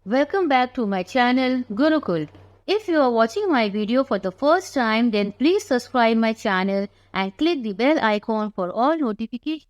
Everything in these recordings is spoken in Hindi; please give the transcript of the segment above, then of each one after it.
Welcome back to my channel Gurukul. If you are watching my video for the first time, then please subscribe my channel and click the bell icon for all notifications.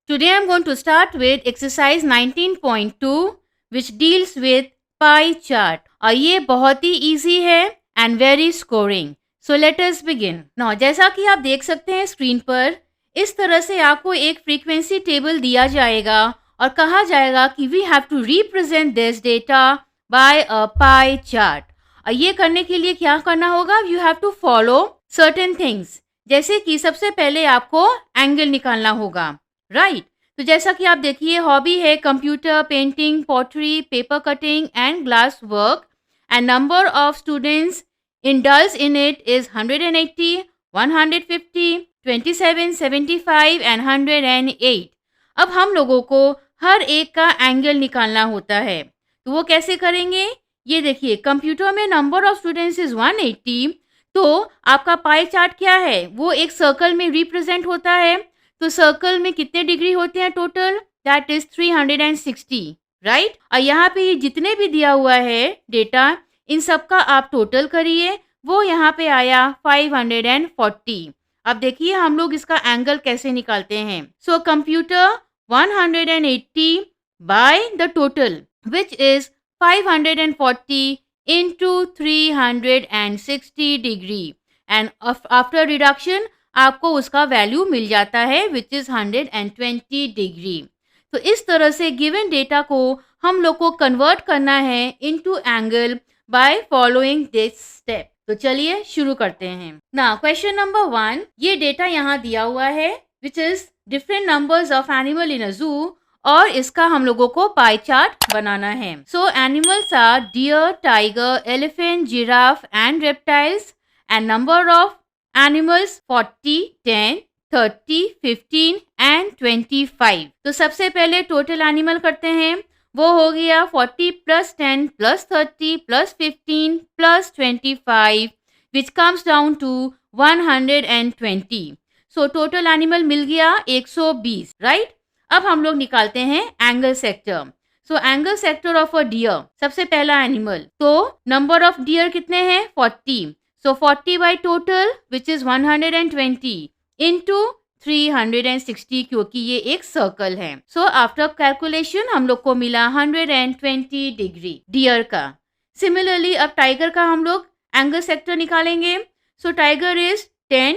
Today I am going to start with exercise 19.2 which deals with pie chart. और ये बहुत ही easy है and very scoring. So let us begin. Now जैसा कि आप देख सकते हैं स्क्रीन पर, इस तरह से आपको एक फ्रीक्वेंसी टेबल दिया जाएगा और कहा जाएगा कि we have to represent this data by a pie chart. और ये करने के लिए क्या करना होगा? You have to follow certain things. जैसे कि सबसे पहले आपको एंगल निकालना होगा, राइट? तो जैसा कि आप देखिए, हॉबी है computer, painting, pottery, paper cutting and glass work. And number of students indulge in it is 180, 150, 27, 75 and 108. अब हम लोगों को हर एक का एंगल निकालना होता है. तो वो कैसे करेंगे? ये देखिए, कंप्यूटर में नंबर ऑफ स्टूडेंट्स इज 180. तो आपका पाई चार्ट क्या है? वो एक सर्कल में रिप्रेजेंट होता है. तो सर्कल में कितने डिग्री होते हैं टोटल? That is 360, right? और यहाँ पे ये जितने भी दिया हुआ है डेटा, इन सब का आप टोटल करिए. वो यहाँ पे आया 540. अब देखिए हम लोग इसका एंगल कैसे निकालते हैं. So computer 180 bye the total which is 540 into 360 degree. And after reduction आपको उसका वैल्यू मिल जाता है विच इज 120 डिग्री. तो इस तरह से गिवन डेटा को हम लोग को कन्वर्ट करना है into angle by following this step. तो चलिए शुरू करते हैं. ना क्वेश्चन नंबर 1, ये डेटा यहाँ दिया हुआ है which is different numbers of animal in a zoo, और इसका हम लोगों को पाई चार्ट बनाना है. So animals are deer, tiger, elephant, giraffe and reptiles. And number of animals 40, 10, 30, 15 and 25. तो सबसे पहले टोटल एनिमल करते हैं. वो हो गया 40 plus 10 plus 30 plus 15 plus 25 which comes down to 120. So total animal मिल गया 120, राइट? अब हम लोग निकालते हैं angle sector. So angle sector of a deer, सबसे पहला एनिमल. तो नंबर ऑफ डियर कितने हैं? 40. सो 40 by total which is 120 into 360, क्योंकि ये एक सर्कल है. सो आफ्टर कैलकुलेशन हम लोग को मिला 120 डिग्री डियर का. सिमिलरली अब टाइगर का हम लोग एंगल सेक्टर निकालेंगे. So tiger is 10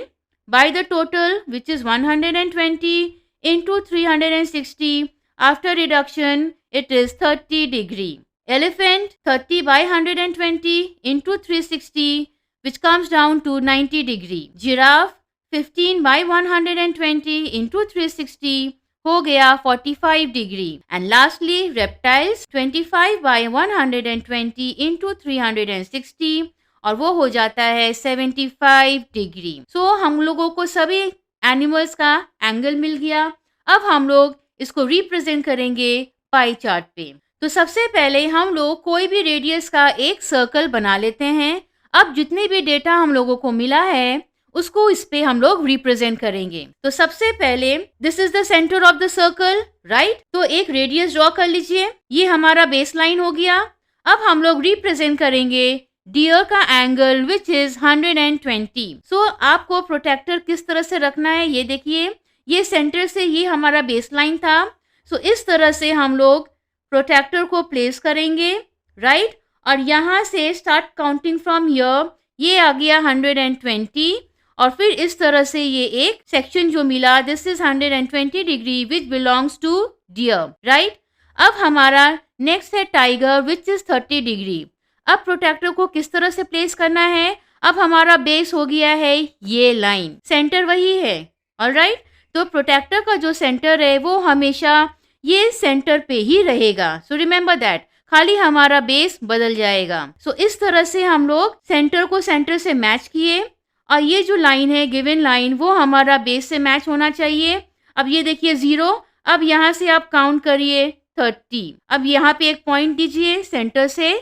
by the total which is 120 into 360. After reduction it is 30 degree. Elephant 30 by 120 into 360 which comes down to 90 degree. Giraffe 15 by 120 into 360 हो गया 45 degree. And lastly reptiles 25 by 120 into 360 और वो हो जाता है 75 degree. So हम लोगों को सभी एनिमल्स का एंगल मिल गया. अब हम लोग इसको रिप्रेजेंट करेंगे पाई चार्ट पे. तो सबसे पहले हम लोग कोई भी रेडियस का एक सर्कल बना लेते हैं. अब जितने भी डेटा हम लोगों को मिला है उसको इस पे हम लोग रिप्रेजेंट करेंगे. तो सबसे पहले this is the centre of the circle, right? तो एक रेडियस ड्रॉ कर लीजिए. ये हमारा बेस लाइन हो गया. अब हम लोग रिप्रेजेंट करेंगे डियर का एंगल विच इज 120. सो आपको प्रोटेक्टर किस तरह से रखना है ये देखिए. ये सेंटर से ये हमारा बेस लाइन था. सो इस तरह से हम लोग प्रोटेक्टर को प्लेस करेंगे, राइट? और यहाँ से स्टार्ट काउंटिंग फ्रॉम हियर, ये आ गया 120. और फिर इस तरह से ये एक सेक्शन जो मिला this is 120 degree which belongs to deer, right? अब हमारा नेक्स्ट है टाइगर विच इज 30 डिग्री. अब प्रोटेक्टर को किस तरह से प्लेस करना है? अब हमारा बेस हो गया है ये लाइन, सेंटर वही है, ऑलराइट? तो प्रोटेक्टर का जो सेंटर है वो हमेशा ये सेंटर पे ही रहेगा. सो रिमेंबर दैट, खाली हमारा बेस बदल जाएगा. सो इस तरह से हम लोग सेंटर को सेंटर से मैच किए और ये जो लाइन है गिवन लाइन वो हमारा बेस से मैच होना चाहिए. अब ये देखिए 0. अब यहाँ से आप काउंट करिए 30. अब यहाँ पे एक पॉइंट दीजिए, सेंटर से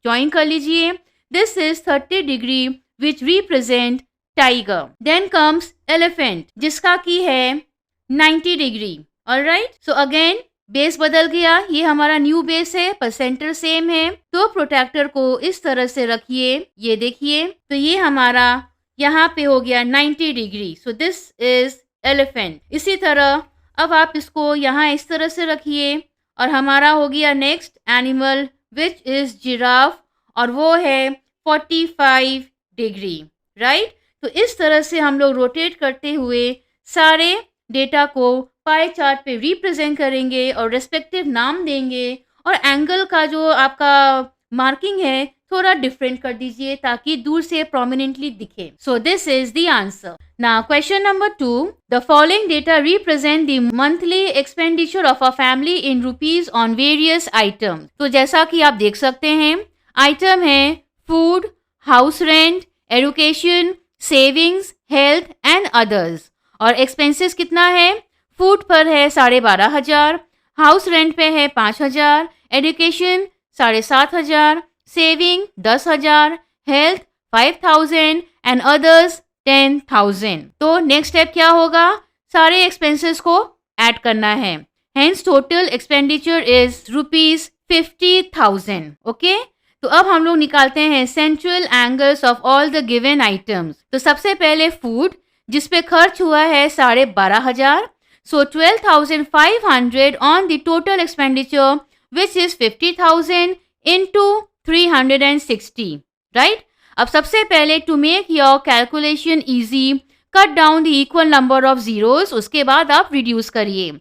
ज्वाइन कर लीजिए. This is 30 degree which represent tiger. Then comes elephant जिसका की है 90 degree, alright? So again base बदल गया, ये हमारा न्यू बेस है पर सेंटर सेम है, तो प्रोट्रैक्टर को इस तरह से रखिए, ये देखिए, तो ये हमारा यहाँ पे हो गया 90 degree. So this is elephant. इसी तरह अब आप इसको यहाँ इस तरह से रखिए और हमारा हो गया next animal which is giraffe और वो है 45 डिग्री, राइट। तो इस तरह से हम लोग रोटेट करते हुए सारे डेटा को पाई चार्ट पे रिप्रेजेंट करेंगे और रेस्पेक्टिव नाम देंगे और एंगल का जो आपका मार्किंग है थोड़ा डिफरेंट कर दीजिए ताकि दूर से प्रोमिनेंटली दिखे। So this is the answer. Now question number 2, the following data represent the monthly expenditure of a family in rupees on various item. तो जैसा कि आप देख सकते हैं, आइटम है food, house rent, education, savings, health and others. और एक्सपेंसेस कितना है? फूड पर है 12,500, हाउस रेंट पे है 5,000, education 7,500, saving 10,000, health 5,000 and others 10,000। तो नेक्स्ट स्टेप क्या होगा? सारे एक्सपेंसेस को ऐड करना है। Hence total expenditure is ₹50,000। Okay, तो अब हम लोग निकालते हैं central angles of all the given items. तो सबसे पहले फूड जिस पे खर्च हुआ है 12,500, so 12,500 on the total expenditure which is 50,000 into 360, right. अब सबसे पहले to make your calculation easy, cut down the equal number of zeros, उसके बाद आप रिड्यूस करिए।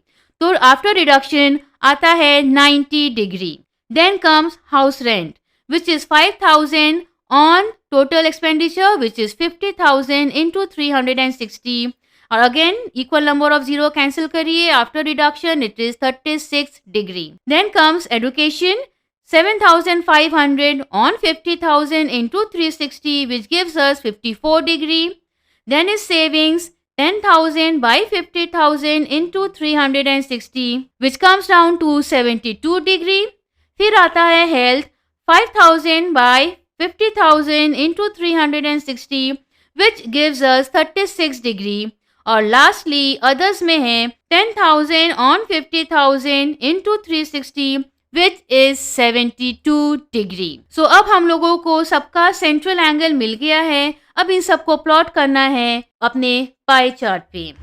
तो आफ्टर रिडक्शन आता है 90 degree. Then comes house rent which is 5,000 on total expenditure which is 50,000 into 360 और again equal number of zero cancel करिए। After reduction it is 36 degree. Then comes education 7,500 on 50,000 into 360 which gives us 54 degree. Then is savings 10,000 by 50,000 into 360 which comes down to 72 degree. फिर आता है health 5,000 by 50,000 into 360 which gives us 36 degree. और lastly others में है 10,000 on 50,000 into 360 which is 72 degree. सो अब हम लोगों को सबका सेंट्रल एंगल मिल गया है। अब इन सबको प्लॉट करना है अपने पाई चार्ट पे।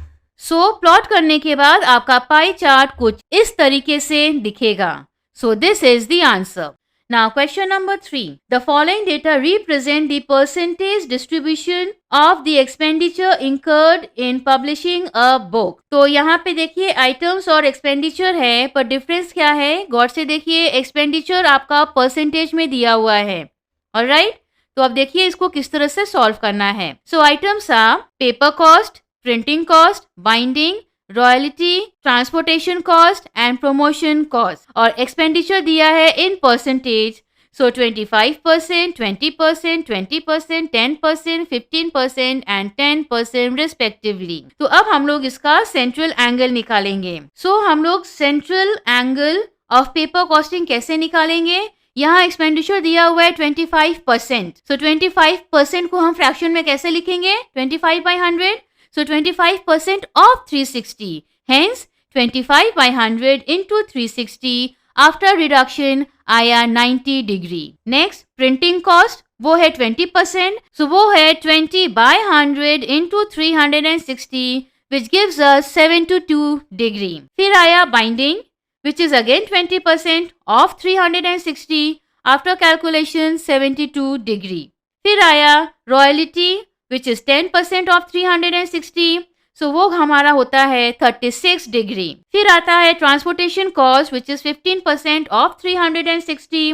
सो प्लॉट करने के बाद आपका पाई चार्ट कुछ इस तरीके से दिखेगा। So this is the answer. Now question number 3. The following data represent the percentage distribution of the expenditure incurred in publishing a book. तो यहाँ पे देखिए आइटम्स और एक्सपेंडिचर है पर डिफरेंस क्या है? गौर से देखिए, एक्सपेंडिचर आपका परसेंटेज में दिया हुआ है। ऑलराइट, तो अब देखिए इसको किस तरह से सॉल्व करना है। So items are paper cost, printing cost, binding, royalty, transportation cost and promotion cost. और एक्सपेंडिचर दिया है in percentage. So 25%, 20%, 20%, 10%, 15% and 10% respectively. तो अब हम लोग इसका सेंट्रल एंगल निकालेंगे। सो हम लोग central angle of paper costing कैसे निकालेंगे? यहाँ एक्सपेंडिचर दिया हुआ है 25%। सो 25% को हम फ्रैक्शन में कैसे लिखेंगे? 25/100। So 25% of 360. Hence 25 by 100 into 360 after reduction आया 90 डिग्री। नेक्स्ट प्रिंटिंग कॉस्ट वो है 20%, so वो है 20 by 100 into 360 which gives us 72 degree. फिर आया binding which is again 20% of 360 after calculation 72 degree. फिर आया royalty which is 10% of 360, so वो हमारा होता है 36 डिग्री। फिर आता है transportation cost which is 15% of 360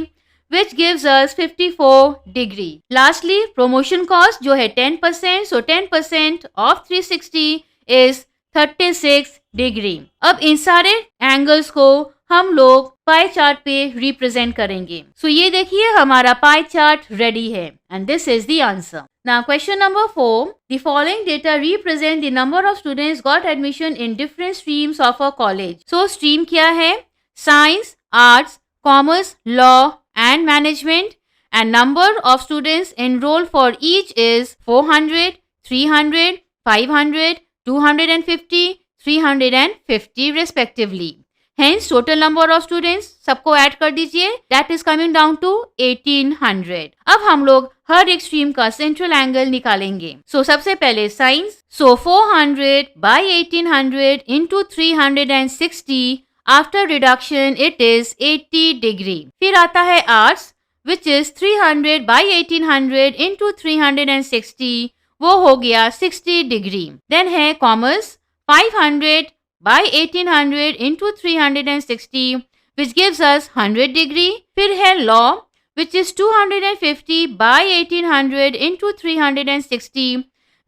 which gives us 54 degree. Lastly promotion cost जो है 10%, so 10% of 360 is 36 डिग्री। अब इन सारे एंगल्स को हम लोग पाई चार्ट पे रिप्रेजेंट करेंगे। सो ये देखिए हमारा पाई चार्ट रेडी है and this is the answer. Now question number 4. The following data represent the number of students got admission in different streams of a college. So stream क्या है? Science, Arts, Commerce, Law and Management. And number of students enrolled for each is 400, 300, 500, 250, 350 respectively. Hence total number of students सबको ऐड कर दीजिए, that is coming down to 1800. अब हम लोग हर एक स्ट्रीम का सेंट्रल एंगल निकालेंगे. So सबसे पहले science. So 400 by 1800 into 360 after reduction it is 80 degree. फिर आता है arts which is 300 by 1800 into 360 वो हो गया 60 degree. Then है commerce 500 by 1800 into 360 which gives us 100 degree. फिर है law which is 250 by 1800 into 360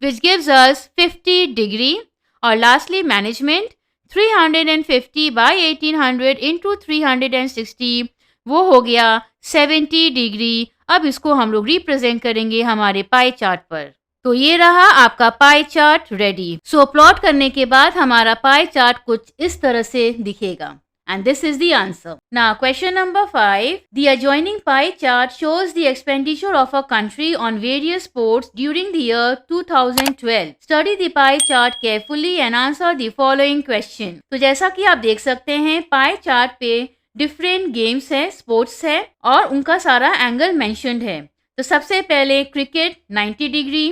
which gives us 50 degree. और lastly management 350 by 1800 into 360 वो हो गया 70 डिग्री. अब इसको हम लोग रिप्रेजेंट करेंगे हमारे पाई चार्ट पर. तो ये रहा आपका पाई चार्ट रेडी. सो प्लॉट करने के बाद हमारा पाई चार्ट कुछ इस तरह से दिखेगा. And this is the answer. Now question number 5. The adjoining pie chart shows the expenditure of a country on various sports during the year 2012. Study the pie chart carefully and answer the following question. तो जैसा कि आप देख सकते हैं पाई चार्ट पे डिफरेंट गेम्स है, स्पोर्ट्स है और उनका सारा एंगल मेंशन्ड है. तो सबसे पहले cricket 90 degree,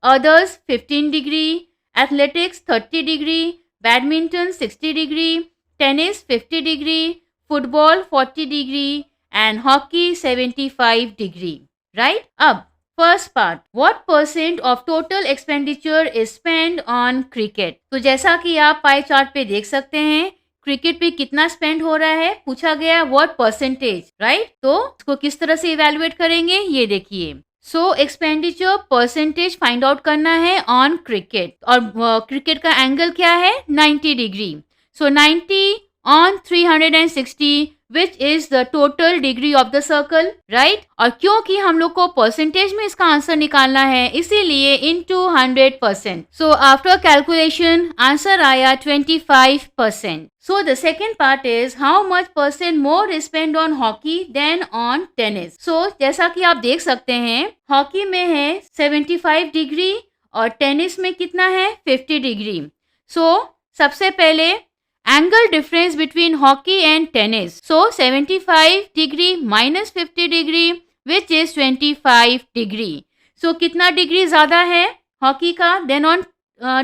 others 15 degree, athletics 30 degree, badminton 60 degree, tennis 50 degree, football 40 degree and hockey 75 degree. Right. अब first part, what percent of total expenditure is spend on cricket. तो जैसा कि आप पाई चार्ट पे देख सकते हैं क्रिकेट पे कितना स्पेंड हो रहा है पूछा गया व्हाट परसेंटेज. राइट. तो इसको किस तरह से इवेलुएट करेंगे ये देखिए. सो एक्सपेंडिचर परसेंटेज फाइंड आउट करना है ऑन क्रिकेट और क्रिकेट का एंगल क्या है 90 degree. So 90 on 360 which is the total degree of the circle, right? और क्योंकि हम लोग को परसेंटेज में इसका आंसर निकालना है इसीलिए into 100%. So after calculation answer आया 25%. So the second part is how much percent more is spent on hockey than on tennis. So जैसा कि आप देख सकते हैं हॉकी में है 75 डिग्री और टेनिस में कितना है 50 डिग्री. So सबसे पहले angle difference between hockey and tennis. So 75 degree minus 50 degree which is 25 degree. So कितना डिग्री ज़्यादा है हॉकी का then on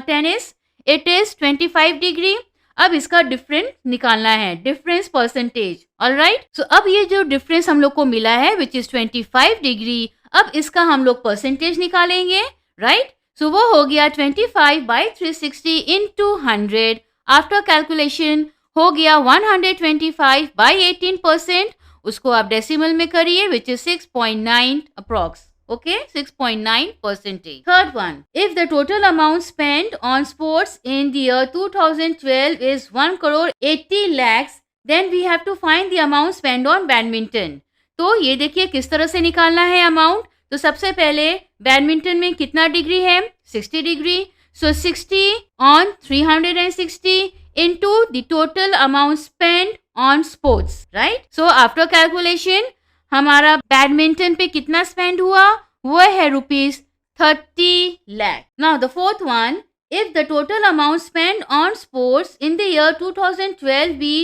tennis it is 25 degree. अब इसका डिफरेंस निकालना है डिफरेंस परसेंटेज. ऑलराइट. सो अब ये जो डिफरेंस हम लोग को मिला है विच इज़ 25 डिग्री अब इसका हम लोग परसेंटेज निकालेंगे. राइट. सो वो हो गया 25 बाई 360 इंटू 100. आफ्टर कैलकुलेशन हो गया 125 बाई 18%. उसको आप डेसिमल में करिए which is 6.9 approx. Okay 6.9%. Third one, if the total amount spend on sports in the year 2012 is 1 crore 80 lakhs then we have to find the amount spend on badminton. तो ये देखिए किस तरह से निकालना है अमाउंट. तो सबसे पहले बैडमिंटन में कितना डिग्री है 60 degree. So 60 on 360 into the total amount spent on sports, right? So after calculation हमारा बैडमिंटन पे कितना स्पेंड हुआ वो है rupees 30 lakh. Now the fourth one, if the total amount spent on sports in the year 2012 be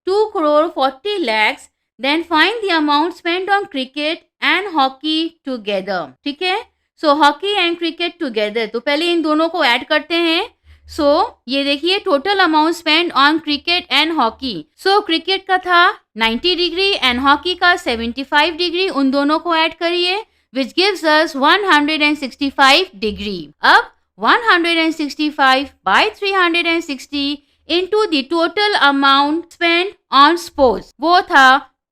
2 crore 40 lakhs, then find the amount spent on cricket and hockey together. ठीक है. सो हॉकी एंड क्रिकेट टुगेदर. तो पहले इन दोनों को ऐड करते हैं. सो ये देखिए total amount spend on cricket and hockey. So cricket का था 90 डिग्री एंड हॉकी का 75 डिग्री. उन दोनों को ऐड करिए विच गिव्स अस 165 डिग्री. अब 165 by 360 into the total amount spend on sports वो था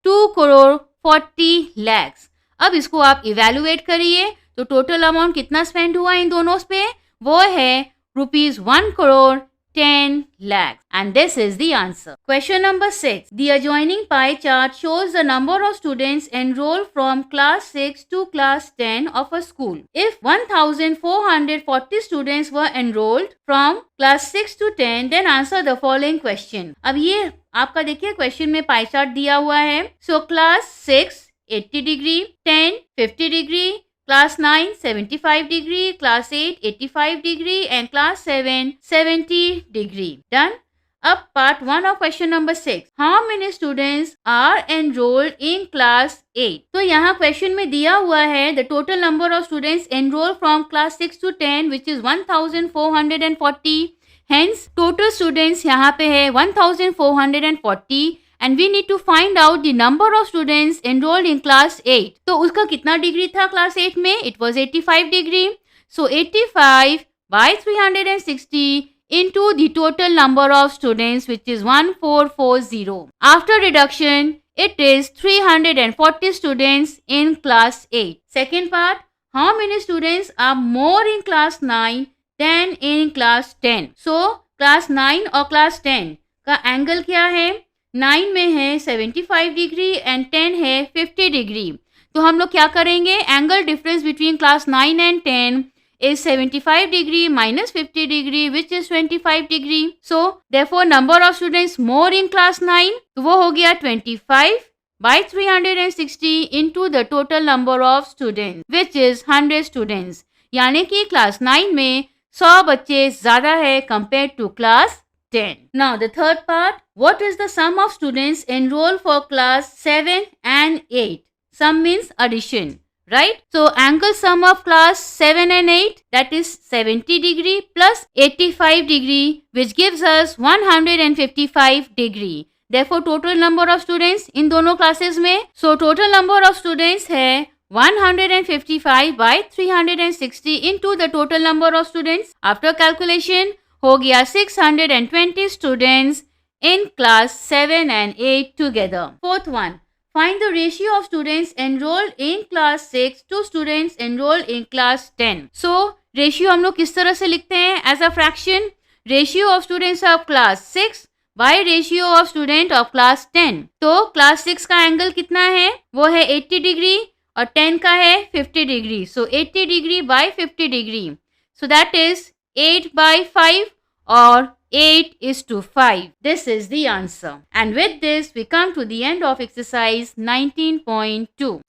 2 करोड़ 40 lakhs. अब इसको आप इवेलुएट करिए. तो टोटल अमाउंट कितना स्पेंड हुआ इन दोनों पे वो है rupees 1 crore 10 lakhs. And this is the answer. Question number 6. The adjoining pie chart shows the number of students enrolled from class 6 to class 10 of a school. If 1440 students were enrolled from class 6 to 10, then answer the following question. अब ये आपका देखिए क्वेश्चन में पाई चार्ट दिया हुआ है. So class 6 80 degree, 10 50 degree, class 9 75 degree, class 8 85 degree and class 7 70 degree. Done. अब part 1 of question number 6, how many students are enrolled in class 8? तो यहाँ क्वेश्चन में दिया हुआ है the total number of students enroll from class 6 to 10 which is 1440. Hence total students यहाँ पे है 1440 and we need to find out the number of students enrolled in class 8. तो उसका कितना डिग्री था क्लास 8 में? It was 85 degree. So 85 by 360 into the total number of students which is 1440. After reduction, it is 340 students in class 8. Second part, how many students are more in class 9 than in class 10? So class 9 और class 10 का एंगल क्या है? 9 में है 75 डिग्री एंड 10 है 50 डिग्री. तो हम लोग क्या करेंगे? Angle difference between class 9 and 10 is 75 degree minus 50 degree which is 25 degree. So therefore number of students more in class 9 तो वो हो गया 25 by 360 into the total number of students which is 100 students. यानी कि क्लास 9 में 100 बच्चे ज़्यादा है compared to class 10. Now the third part, what is the sum of students enrolled for class 7 and 8? Sum means addition, right? So angle sum of class 7 and 8, that is 70 degree plus 85 degree which gives us 155 degree. Therefore total number of students in दोनों classes में, so total number of students है 155 by 360 into the total number of students. After calculation हो गया 620 students in class 7 and 8 together. Fourth one, find the ratio of students enrolled in class 6 to students enrolled in class 10. So ratio हम लोग किस तरह से लिखते हैं? As a fraction, ratio of students of class 6 by ratio of student of class 10. तो class 6 का एंगल कितना है? वो है 80 डिग्री और 10 का है 50 degree. So 80 degree by 50 degree. So that is 8 by 5 or 8 is to 5. This is the answer. And with this, we come to the end of exercise 19.2.